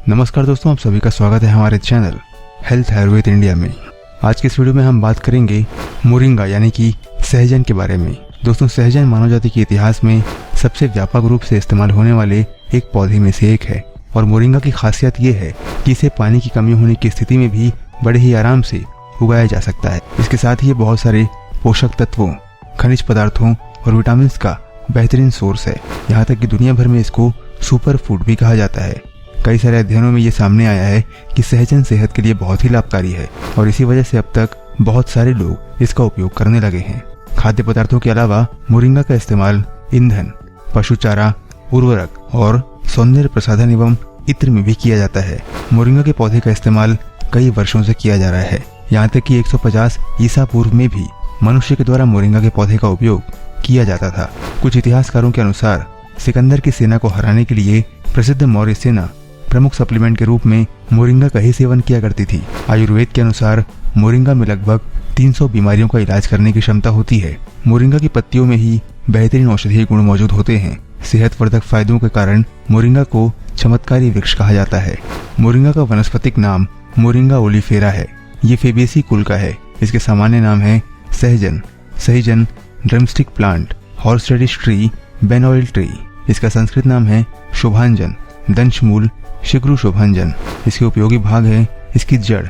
नमस्कार दोस्तों, आप सभी का स्वागत है हमारे चैनल हेल्थ आयुर्वेद इंडिया में। आज के इस वीडियो में हम बात करेंगे मोरिंगा यानी कि सहजन के बारे में। दोस्तों, सहजन मानव जाति के इतिहास में सबसे व्यापक रूप से इस्तेमाल होने वाले एक पौधे में से एक है और मोरिंगा की खासियत ये है कि इसे पानी की कमी होने की स्थिति में भी बड़े ही आराम से उगाया जा सकता है। इसके साथ ही ये बहुत सारे पोषक तत्वों, खनिज पदार्थों और विटामिन का बेहतरीन सोर्स है। यहाँ तक कि दुनिया भर में इसको सुपर फूड भी कहा जाता है। कई सारे अध्ययनों में ये सामने आया है कि सहजन सेहत के लिए बहुत ही लाभकारी है और इसी वजह से अब तक बहुत सारे लोग इसका उपयोग करने लगे हैं। खाद्य पदार्थों के अलावा मोरिंगा का इस्तेमाल ईंधन, पशु चारा, उर्वरक और सौंदर्य प्रसाधन एवं इत्र में भी किया जाता है। मोरिंगा के पौधे का इस्तेमाल कई वर्षों से किया जा रहा है। यहाँ तक कि 150 ईसा पूर्व में भी मनुष्य के द्वारा मोरिंगा के पौधे का उपयोग किया जाता था। कुछ इतिहासकारों के अनुसार सिकंदर की सेना को हराने के लिए प्रसिद्ध मौर्य सेना प्रमुख सप्लीमेंट के रूप में मोरिंगा का ही सेवन किया करती थी। आयुर्वेद के अनुसार मोरिंगा में लगभग 300 बीमारियों का इलाज करने की क्षमता होती है। मोरिंगा की पत्तियों में ही बेहतरीन औषधीय गुण मौजूद होते हैं। सेहतवर्धक फायदों के कारण मोरिंगा को चमत्कारी वृक्ष कहा जाता है। मोरिंगा का वनस्पतिक नाम मोरिंगा ओलिफेरा है। ये फेबेसी कुल का है। इसके सामान्य नाम है सहजन, सहीजन, drumstick plant, horse radish tree, ben oil tree. इसका संस्कृत नाम है शोभांजन, दंशमूल, शिग्रु शोभांजन। इसके उपयोगी भाग है इसकी जड़,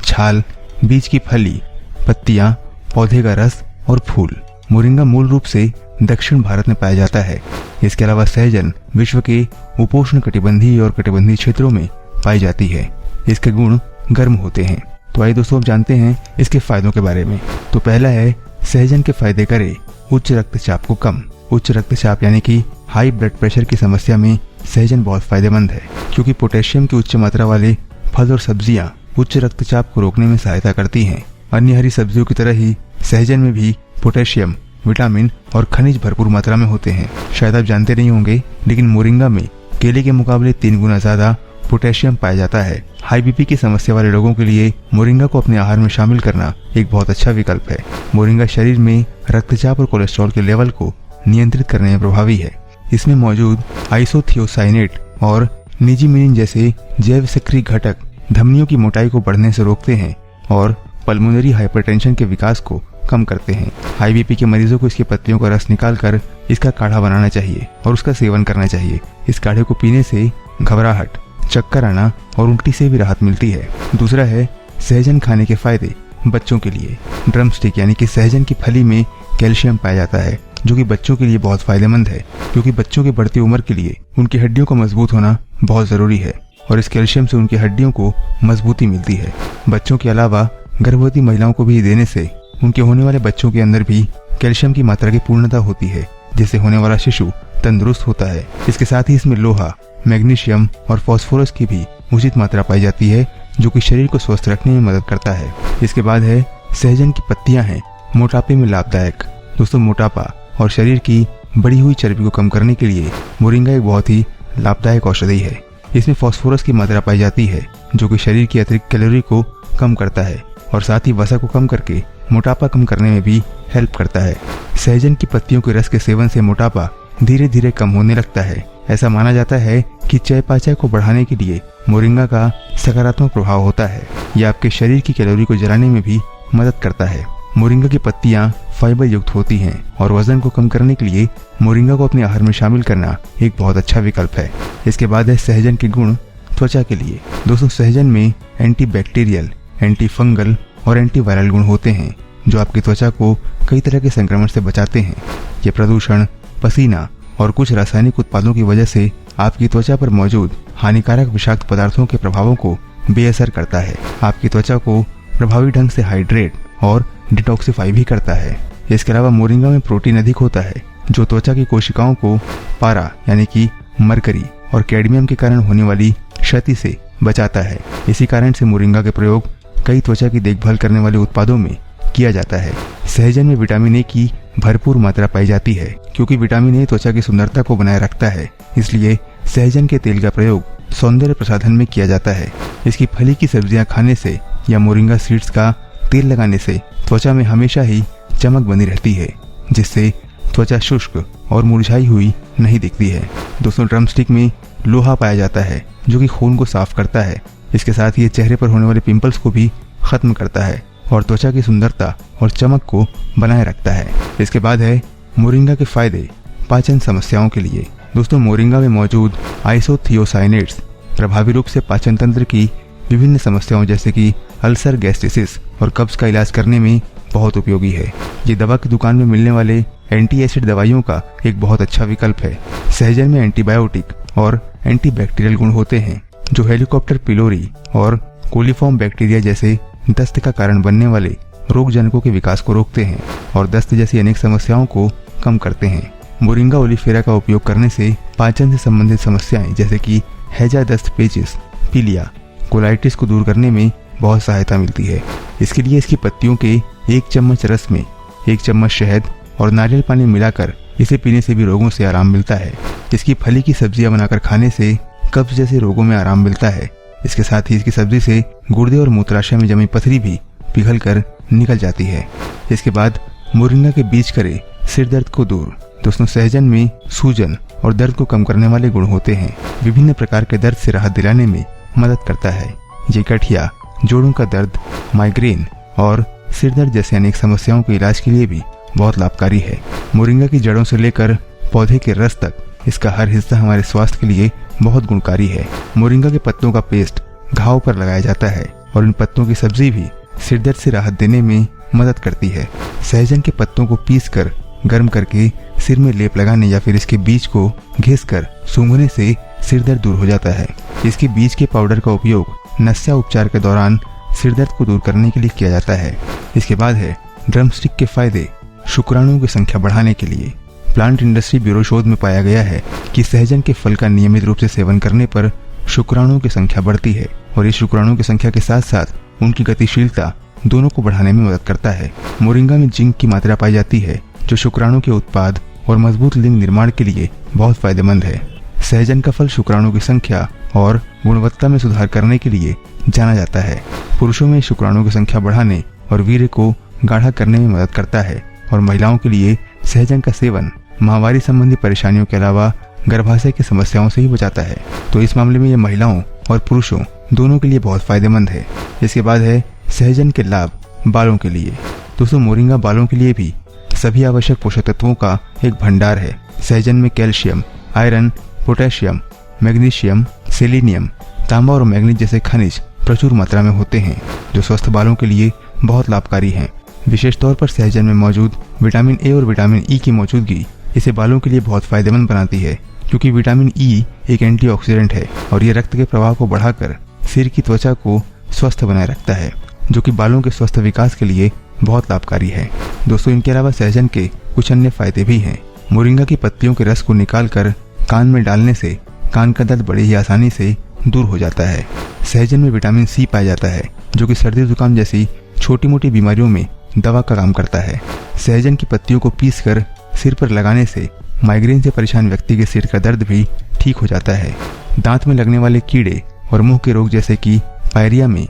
छाल, बीज की फली, पत्तियां, पौधे का रस और फूल। मोरिंगा मूल रूप से दक्षिण भारत में पाया जाता है। इसके अलावा सहजन विश्व के उपोष्ण कटिबंधीय और कटिबंधीय क्षेत्रों में पाई जाती है। इसके गुण गर्म होते हैं। तो आइए दोस्तों, अब जानते हैं इसके फायदों के बारे में। तो पहला है, सहजन के फायदे करे उच्च रक्तचाप को कम। उच्च रक्तचाप यानी कि हाई ब्लड प्रेशर की समस्या में सहजन बहुत फायदेमंद है, क्योंकि पोटेशियम की उच्च मात्रा वाले फल और सब्जियां उच्च रक्तचाप को रोकने में सहायता करती हैं। अन्य हरी सब्जियों की तरह ही सहजन में भी पोटेशियम, विटामिन और खनिज भरपूर मात्रा में होते हैं। शायद आप जानते नहीं होंगे, लेकिन मोरिंगा में केले के मुकाबले 3 गुना ज्यादा पोटेशियम पाया जाता है। हाई बीपी की समस्या वाले लोगों के लिए मोरिंगा को अपने आहार में शामिल करना एक बहुत अच्छा विकल्प है। मोरिंगा शरीर में रक्तचाप और कोलेस्ट्रॉल के लेवल को नियंत्रित करने में प्रभावी है। इसमें मौजूद आइसोथियोसाइनेट और निजिमिनिन जैसे जैव सक्रिय घटक धमनियों की मोटाई को बढ़ने से रोकते हैं और पल्मोनरी हाइपरटेंशन के विकास को कम करते हैं। हाई बीपी के मरीजों को इसकी पत्तियों का रस निकालकर इसका काढ़ा बनाना चाहिए और उसका सेवन करना चाहिए। इस काढ़े को पीने से घबराहट, चक्कर आना और उल्टी से भी राहत मिलती है। दूसरा है, सहजन खाने के फायदे बच्चों के लिए। ड्रमस्टिक यानी कि सहजन की फली में कैल्शियम पाया जाता है, जो कि बच्चों के लिए बहुत फायदेमंद है, क्योंकि बच्चों की बढ़ती उम्र के लिए उनकी हड्डियों का मजबूत होना बहुत जरूरी है और इस कैल्शियम से उनकी हड्डियों को मजबूती मिलती है। बच्चों के अलावा गर्भवती महिलाओं को भी देने से उनके होने वाले बच्चों के अंदर भी कैल्शियम की मात्रा की पूर्णता होती है, जिससे होने वाला शिशु तंदुरुस्त होता है। इसके साथ ही इसमें लोहा, मैग्नीशियम और फास्फोरस की भी उचित मात्रा पाई जाती है, जो कि शरीर को स्वस्थ रखने में मदद करता है। इसके बाद है, सहजन की पत्तियां हैं मोटापे में लाभदायक। दोस्तों, मोटापा और शरीर की बढ़ी हुई चर्बी को कम करने के लिए मोरिंगा एक बहुत ही लाभदायक औषधि है। इसमें फास्फोरस की मात्रा पाई जाती है, जो कि शरीर की अतिरिक्त कैलोरी को कम करता है और साथ ही वसा को कम करके मोटापा कम करने में भी हेल्प करता है। सहजन की पत्तियों के रस के सेवन से मोटापा धीरे धीरे कम होने लगता है। ऐसा माना जाता है कि चयापचय को बढ़ाने के लिए मोरिंगा का सकारात्मक प्रभाव होता है। यह आपके शरीर की कैलोरी को जलाने में भी मदद करता है। मोरिंगा की पत्तियां फाइबर युक्त होती हैं और वजन को कम करने के लिए मोरिंगा को अपने आहार में शामिल करना एक बहुत अच्छा विकल्प है। इसके बाद है, सहजन के गुण त्वचा के लिए। दोस्तों, सहजन में एंटीबैक्टीरियल, एंटी फंगल और एंटीवायरल गुण होते हैं, जो आपकी त्वचा को कई तरह के संक्रमण से बचाते हैं। ये प्रदूषण, पसीना और कुछ रासायनिक उत्पादों की वजह से आपकी त्वचा पर मौजूद हानिकारक विषाक्त पदार्थों के प्रभावों को बेअसर करता है। आपकी त्वचा को प्रभावी ढंग से हाइड्रेट और डिटॉक्सिफाई भी करता है। इसके अलावा मोरिंगा में प्रोटीन अधिक होता है, जो त्वचा की कोशिकाओं को पारा यानी कि मरकरी और कैडमियम के कारण होने वाली क्षति से बचाता है। इसी कारण से मोरिंगा के प्रयोग कई त्वचा की देखभाल करने वाले उत्पादों में किया जाता है। सहजन में विटामिन ए की भरपूर मात्रा पाई जाती है, क्योंकि विटामिन ए त्वचा की सुंदरता को बनाए रखता है। इसलिए सहजन के तेल का प्रयोग सौंदर्य प्रसाधन में किया जाता है। इसकी फली की सब्जियां खाने से या मोरिंगा सीड्स का तेल लगाने से त्वचा में हमेशा ही चमक बनी रहती है, जिससे त्वचा शुष्क और मुरझाई हुई नहीं दिखती है। दोस्तों, ड्रमस्टिक में लोहा पाया जाता है, जो कि खून को साफ करता है। इसके साथ ही ये चेहरे पर होने वाले पिंपल्स को भी खत्म करता है और त्वचा की सुंदरता और चमक को बनाए रखता है। इसके बाद है मोरिंगा के फायदे पाचन समस्याओं के लिए। दोस्तों, मोरिंगा में मौजूद आइसोथियोसाइनेट्स प्रभावी रूप से पाचन तंत्र की विभिन्न समस्याओं जैसे कि अल्सर, गैस्ट्रिसिस और कब्ज का इलाज करने में बहुत उपयोगी है। ये दवा की दुकान में मिलने वाले एंटी एसिड दवाइयों का एक बहुत अच्छा विकल्प है। सहजन में एंटीबायोटिक और एंटीबैक्टीरियल गुण होते हैं जो हेलिकॉप्टर पिलोरी और कोलिफॉर्म बैक्टीरिया जैसे दस्त का कारण बनने वाले रोगजनकों के विकास को रोकते हैं और दस्त जैसी अनेक समस्याओं को कम करते हैं। मोरिंगा ओलिफेरा का उपयोग करने से पाचन से संबंधित समस्याएं जैसे कि हैजा, दस्त, पेचिस, पीलिया, कोलाइटिस को दूर करने में बहुत सहायता मिलती है। इसके लिए इसकी पत्तियों के 1 चम्मच रस में 1 चम्मच शहद और नारियल पानी मिलाकर इसे पीने से भी रोगों से आराम मिलता है। इसकी फली की सब्जियां बनाकर खाने से कब्ज जैसे रोगों में आराम मिलता है। इसके साथ ही इसकी सब्जी से गुर्दे और मूत्राशय में जमी पथरी भी पिघल कर निकल जाती है। इसके बाद मोरिंगा के बीज करे सिर दर्द को दूर। दोस्तों, सहजन में सूजन और दर्द को कम करने वाले गुण होते हैं। विभिन्न प्रकार के दर्द से राहत दिलाने में मदद करता है। ये गठिया, जोड़ों का दर्द, माइग्रेन और सिर दर्द जैसे अनेक समस्याओं के इलाज के लिए भी बहुत लाभकारी है। मोरिंगा की जड़ों से लेकर पौधे के रस तक इसका हर हिस्सा हमारे स्वास्थ्य के लिए बहुत गुणकारी है। मोरिंगा के पत्तों का पेस्ट घाव पर लगाया जाता है और इन पत्तों की सब्जी भी सिर दर्द से राहत देने में मदद करती है। सहजन के पत्तों को पीसकर गर्म करके सिर में लेप लगाने या फिर इसके बीज को घिसकर सूंघने से सिर दर्द दूर हो जाता है। इसके बीज के पाउडर का उपयोग नस्या उपचार के दौरान सिर दर्द को दूर करने के लिए किया जाता है। इसके बाद है ड्रमस्टिक के फायदे शुक्राणुओं की संख्या बढ़ाने के लिए। प्लांट इंडस्ट्री ब्यूरो शोध में पाया गया है कि सहजन के फल का नियमित रूप से सेवन करने पर शुक्राणुओं की संख्या बढ़ती है और इस शुक्राणुओं की संख्या के साथ साथ उनकी गतिशीलता दोनों को बढ़ाने में मदद करता है। मोरिंगा में जिंक की मात्रा पाई जाती है जो शुक्राणु के उत्पाद और मजबूत लिंग निर्माण के लिए बहुत फायदेमंद है। सहजन का फल शुक्राणु की संख्या और गुणवत्ता में सुधार करने के लिए जाना जाता है। पुरुषों में शुक्राणु की संख्या बढ़ाने और वीर्य को गाढ़ा करने में मदद करता है और महिलाओं के लिए सहजन का सेवन माहवारी संबंधी परेशानियों के अलावा गर्भाशय की समस्याओं से ही बचाता है। तो इस मामले में यह महिलाओं और पुरुषों दोनों के लिए बहुत फायदेमंद है। इसके बाद है सहजन के लाभ बालों के लिए। दोस्तों, मोरिंगा बालों के लिए भी सभी आवश्यक पोषक तत्वों का एक भंडार है। सहजन में calcium, iron, potassium, magnesium, selenium, तांबा और मैग्नीज जैसे खनिज प्रचुर मात्रा में होते हैं जो स्वस्थ बालों के लिए बहुत लाभकारी हैं। विशेष तौर पर सहजन में मौजूद विटामिन ए और विटामिन ई की मौजूदगी इसे बालों के लिए बहुत फायदेमंद बनाती है क्योंकि विटामिन ई एक एंटीऑक्सीडेंट है और ये रक्त के प्रवाह को बढ़ाकर सिर की त्वचा को स्वस्थ बनाए रखता है जो कि बालों के स्वस्थ विकास के लिए बहुत लाभकारी है। दोस्तों, इनके अलावा सहजन के कुछ अन्य फायदे भी हैं। मोरिंगा की पत्तियों के रस को निकालकर कान में डालने से कान का दर्द बड़ी ही आसानी से दूर हो जाता है। सहजन में विटामिन सी पाया जाता है जो कि सर्दी जुकाम जैसी छोटी मोटी बीमारियों में दवा का काम करता है। सहजन की पत्तियों को पीसकर सिर पर लगाने से माइग्रेन से परेशान व्यक्ति के सिर का दर्द भी ठीक हो जाता है। दांत में लगने वाले कीड़े और मुंह के रोग जैसे कि पायरिया में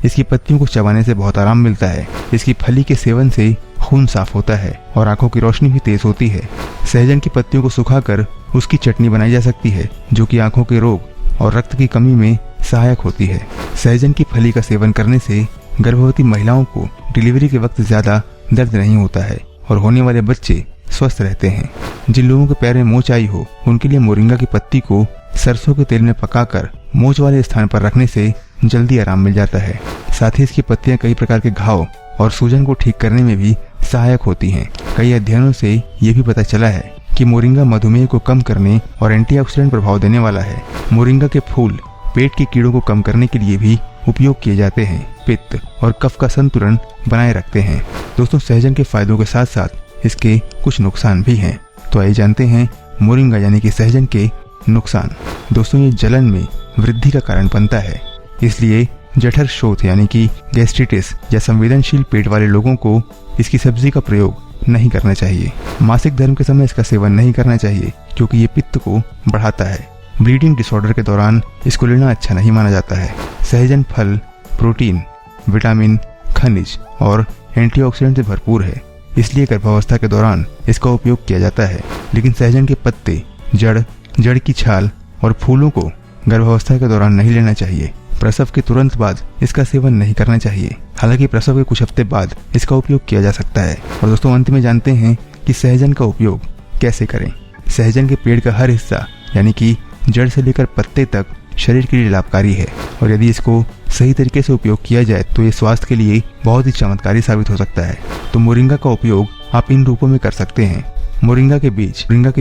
इसकी पत्तियों को चबाने से बहुत आराम मिलता है। इसकी फली के सेवन से खून साफ होता है और आंखों की रोशनी भी तेज होती है। सहजन की पत्तियों को सुखाकर उसकी चटनी बनाई जा सकती है जो कि आंखों के रोग और रक्त की कमी में सहायक होती है। सहजन की फली का सेवन करने से गर्भवती महिलाओं को डिलीवरी के वक्त ज्यादा दर्द नहीं होता है और होने वाले बच्चे स्वस्थ रहते हैं। जिन लोगों के पैर में मोच आई हो उनके लिए मोरिंगा की पत्ती को सरसों के तेल में पकाकर मोच वाले स्थान पर रखने से जल्दी आराम मिल जाता है। साथ ही इसकी पत्तियां कई प्रकार के घाव और सूजन को ठीक करने में भी सहायक होती हैं। कई अध्ययनों से ये भी पता चला है कि मोरिंगा मधुमेह को कम करने और एंटीऑक्सीडेंट प्रभाव देने वाला है। मोरिंगा के फूल पेट के कीड़ों को कम करने के लिए भी उपयोग किए जाते हैं। पित्त और कफ का संतुलन बनाए रखते हैं। दोस्तों, सहजन के फायदों के साथ साथ इसके कुछ नुकसान भी हैं। तो आइए जानते हैं मोरिंगा यानी कि सहजन के नुकसान। दोस्तों, ये जलन में वृद्धि का कारण बनता है, इसलिए जठर शोथ यानी कि गैस्ट्रिटिस या संवेदनशील पेट वाले लोगों को इसकी सब्जी का प्रयोग नहीं करना चाहिए। मासिक धर्म के समय इसका सेवन नहीं करना चाहिए क्योंकि ये पित्त को बढ़ाता है। ब्लीडिंग डिसऑर्डर के दौरान इसको लेना अच्छा नहीं माना जाता है। सहजन फल प्रोटीन, विटामिन, खनिज और एंटीऑक्सीडेंट से भरपूर है, इसलिए गर्भावस्था के दौरान इसका उपयोग किया जाता है। लेकिन सहजन के पत्ते, जड़ की छाल और फूलों को गर्भावस्था के दौरान नहीं लेना चाहिए। प्रसव के तुरंत बाद इसका सेवन नहीं करना चाहिए। हालांकि प्रसव के कुछ हफ्ते बाद इसका उपयोग किया जा सकता है। और दोस्तों अंत में जानते हैं कि सहजन का उपयोग कैसे करें। सहजन के पेड़ का हर हिस्सा यानी कि जड़ से लेकर पत्ते तक शरीर के लिए लाभकारी है और यदि इसको सही तरीके से उपयोग किया जाए तो ये स्वास्थ्य के लिए बहुत ही चमत्कारी साबित हो सकता है। तो मोरिंगा का उपयोग आप इन रूपों में कर सकते हैं। मोरिंगा के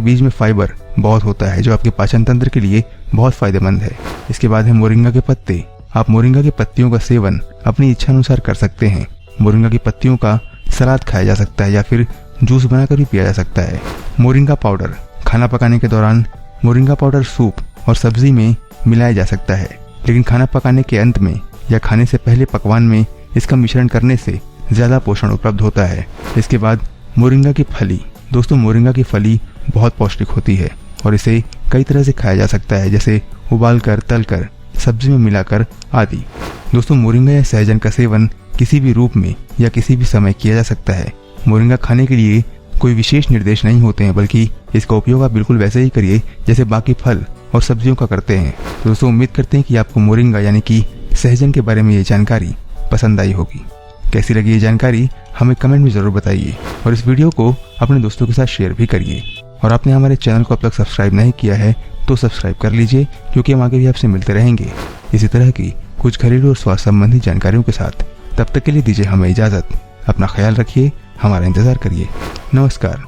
बीज में फाइबर बहुत होता है जो आपके पाचन तंत्र के लिए बहुत फायदेमंद है। इसके बाद है मोरिंगा के पत्ते। आप मोरिंगा के पत्तियों का सेवन अपनी इच्छा अनुसार कर सकते हैं। मोरिंगा की पत्तियों का सलाद खाया जा सकता है या फिर जूस बनाकर भी पिया जा सकता है। Moringa powder. खाना पकाने के दौरान मोरिंगा पाउडर सूप और सब्जी में मिलाया जा सकता है, लेकिन खाना पकाने के अंत में या खाने से पहले पकवान में इसका मिश्रण करने से ज़्यादा पोषण उपलब्ध होता है। इसके बाद मोरिंगा की फली। दोस्तों मोरिंगा की फली बहुत पौष्टिक होती है और इसे कई तरह से खाया जा सकता है, जैसे उबालकर, तलकर, सब्जी में मिलाकर आदि। दोस्तों मोरिंगा या सहजन का सेवन किसी भी रूप में या किसी भी समय किया जा सकता है। मोरिंगा खाने के लिए कोई विशेष निर्देश नहीं होते हैं, बल्कि इसका उपयोग आप बिल्कुल वैसे ही करिए जैसे बाकी फल और सब्जियों का करते हैं। तो दोस्तों उम्मीद करते हैं कि आपको मोरिंगा यानी कि सहजन के बारे में ये जानकारी पसंद आई होगी। कैसी लगी ये जानकारी हमें कमेंट में ज़रूर बताइए और इस वीडियो को अपने दोस्तों के साथ शेयर भी करिए। और आपने हमारे चैनल को अब तक सब्सक्राइब नहीं किया है तो सब्सक्राइब कर लीजिए, क्योंकि हम आगे भी आपसे मिलते रहेंगे इसी तरह की कुछ घरेलू और स्वास्थ्य संबंधी जानकारियों के साथ। तब तक के लिए दीजिए हमें इजाज़त। अपना ख्याल रखिए, हमारा इंतज़ार करिए। नमस्कार।